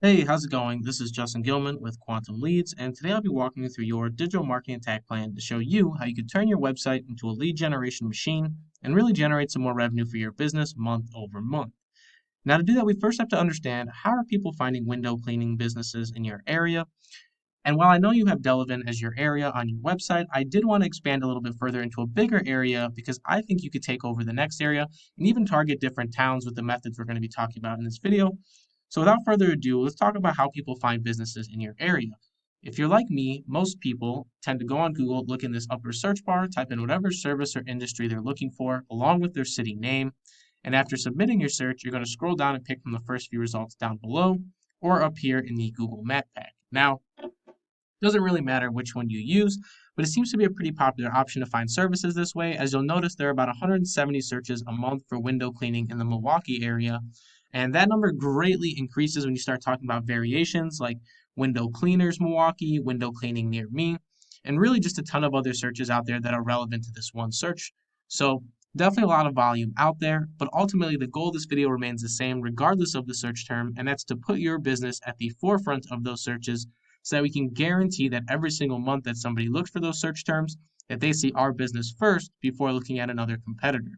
Hey, how's it going? This is Justin Gilman with Quantum Leads, and today I'll be walking you through your digital marketing attack plan to show you how you can turn your website into a lead generation machine and really generate some more revenue for your business month over month. Now, to do that, we first have to understand how are people finding window cleaning businesses in your area. And while I know you have Delavan as your area on your website, I did want to expand a little bit further into a bigger area because I think you could take over the next area and even target different towns with the methods we're going to be talking about in this video. So without further ado, let's talk about how people find businesses in your area. If you're like me, most people tend to go on Google, look in this upper search bar, type in whatever service or industry they're looking for, along with their city name. And after submitting your search, you're going to scroll down and pick from the first few results down below or up here in the Google Map pack. Now, doesn't really matter which one you use, but it seems to be a pretty popular option to find services this way, as you'll notice there are about 170 searches a month for window cleaning in the Milwaukee area. And that number greatly increases when you start talking about variations like window cleaners Milwaukee, window cleaning near me, and really just a ton of other searches out there that are relevant to this one search. So definitely a lot of volume out there, but ultimately the goal of this video remains the same regardless of the search term, and that's to put your business at the forefront of those searches so that we can guarantee that every single month that somebody looks for those search terms, that they see our business first before looking at another competitor.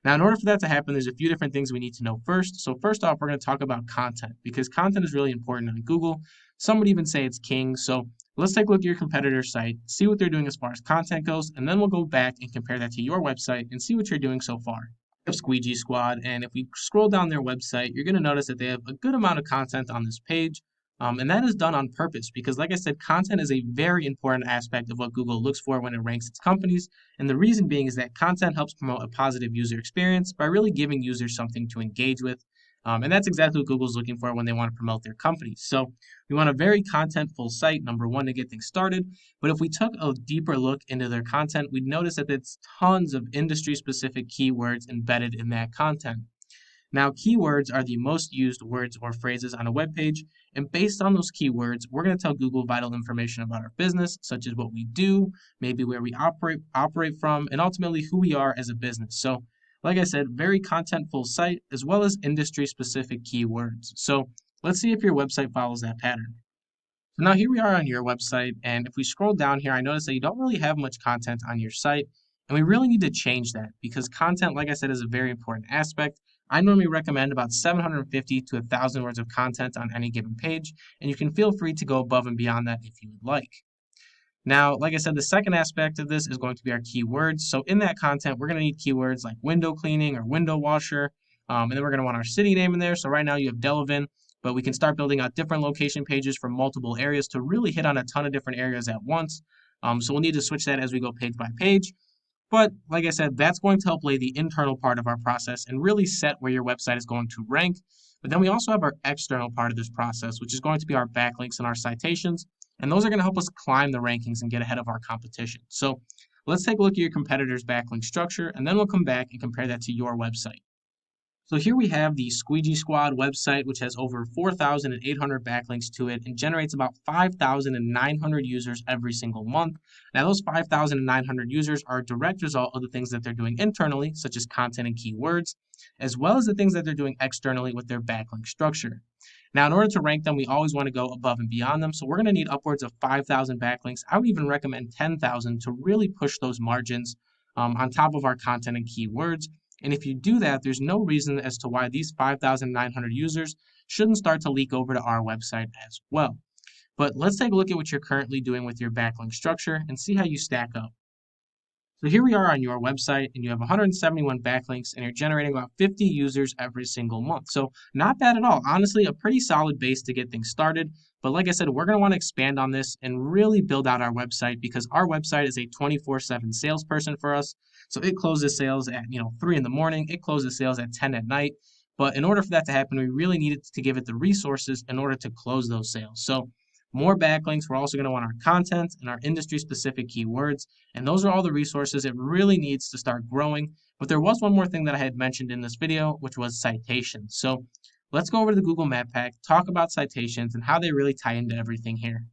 Now, in order for that to happen, there's a few different things we need to know first. So first off, we're going to talk about content because content is really important on Google. Some would even say it's king. So let's take a look at your competitor's site, see what they're doing as far as content goes, and then we'll go back and compare that to your website and see what you're doing so far. Of Squeegee Squad, and if we scroll down their website, you're going to notice that they have a good amount of content on this page. And that is done on purpose because, like I said, content is a very important aspect of what Google looks for when it ranks its companies. And the reason being is that content helps promote a positive user experience by really giving users something to engage with. And that's exactly what Google's looking for when they want to promote their companies. So we want a very contentful site, number one, to get things started. But if we took a deeper look into their content, we'd notice that there's tons of industry specific keywords embedded in that content. Now, keywords are the most used words or phrases on a web page, and based on those keywords, we're going to tell Google vital information about our business, such as what we do, maybe where we operate from, and ultimately who we are as a business. So, like I said, very contentful site as well as industry-specific keywords. So, let's see if your website follows that pattern. So now here we are on your website, and if we scroll down here, I notice that you don't really have much content on your site, and we really need to change that because content, like I said, is a very important aspect. I normally recommend about 750 to 1,000 words of content on any given page, and you can feel free to go above and beyond that if you would like. Now, like I said, the second aspect of this is going to be our keywords. So in that content, we're going to need keywords like window cleaning or window washer, and then we're going to want our city name in there. So right now you have Delavan, but we can start building out different location pages from multiple areas to really hit on a ton of different areas at once. So we'll need to switch that as we go page by page. But like I said, that's going to help lay the internal part of our process and really set where your website is going to rank. But then we also have our external part of this process, which is going to be our backlinks and our citations. And those are going to help us climb the rankings and get ahead of our competition. So let's take a look at your competitor's backlink structure, and then we'll come back and compare that to your website. So here we have the Squeegee Squad website, which has over 4,800 backlinks to it and generates about 5,900 users every single month. Now, those 5,900 users are a direct result of the things that they're doing internally, such as content and keywords, as well as the things that they're doing externally with their backlink structure. Now, in order to rank them, we always want to go above and beyond them. So we're going to need upwards of 5,000 backlinks. I would even recommend 10,000 to really push those margins on top of our content and keywords. And if you do that, there's no reason as to why these 5,900 users shouldn't start to leak over to our website as well. But let's take a look at what you're currently doing with your backlink structure and see how you stack up. So here we are on your website, and you have 171 backlinks, and you're generating about 50 users every single month. So not bad at all. Honestly, a pretty solid base to get things started. But like I said, we're going to want to expand on this and really build out our website because our website is a 24/7 salesperson for us. So it closes sales at 3 in the morning. It closes sales at 10 at night. But in order for that to happen, we really needed to give it the resources in order to close those sales. So more backlinks. We're also going to want our content and our industry-specific keywords. And those are all the resources it really needs to start growing. But there was one more thing that I had mentioned in this video, which was citations. So let's go over to the Google Map Pack, talk about citations and how they really tie into everything here.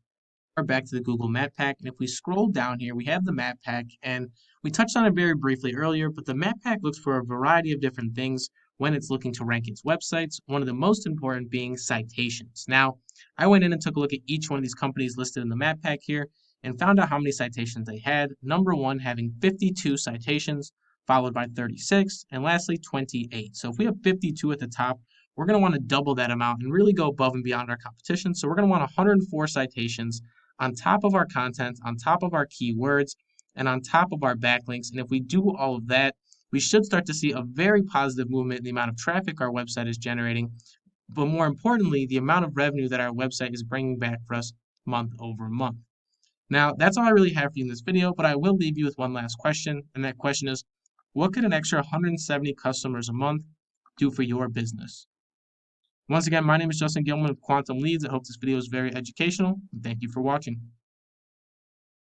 We're back to the Google Map Pack, and if we scroll down here, we have the Map Pack, and we touched on it very briefly earlier, but the Map Pack looks for a variety of different things when it's looking to rank its websites, one of the most important being citations. Now, I went in and took a look at each one of these companies listed in the map pack here and found out how many citations they had. Number one having 52 citations, followed by 36, and lastly 28. So if we have 52 at the top, we're going to want to double that amount and really go above and beyond our competition. So we're going to want 104 citations on top of our content, on top of our keywords, and on top of our backlinks. And if we do all of that, we should start to see a very positive movement in the amount of traffic our website is generating, but more importantly, the amount of revenue that our website is bringing back for us month over month. Now, that's all I really have for you in this video, but I will leave you with one last question, and that question is, what could an extra 170 customers a month do for your business? Once again, my name is Justin Gilman of Quantum Leads. I hope this video is very educational, and thank you for watching.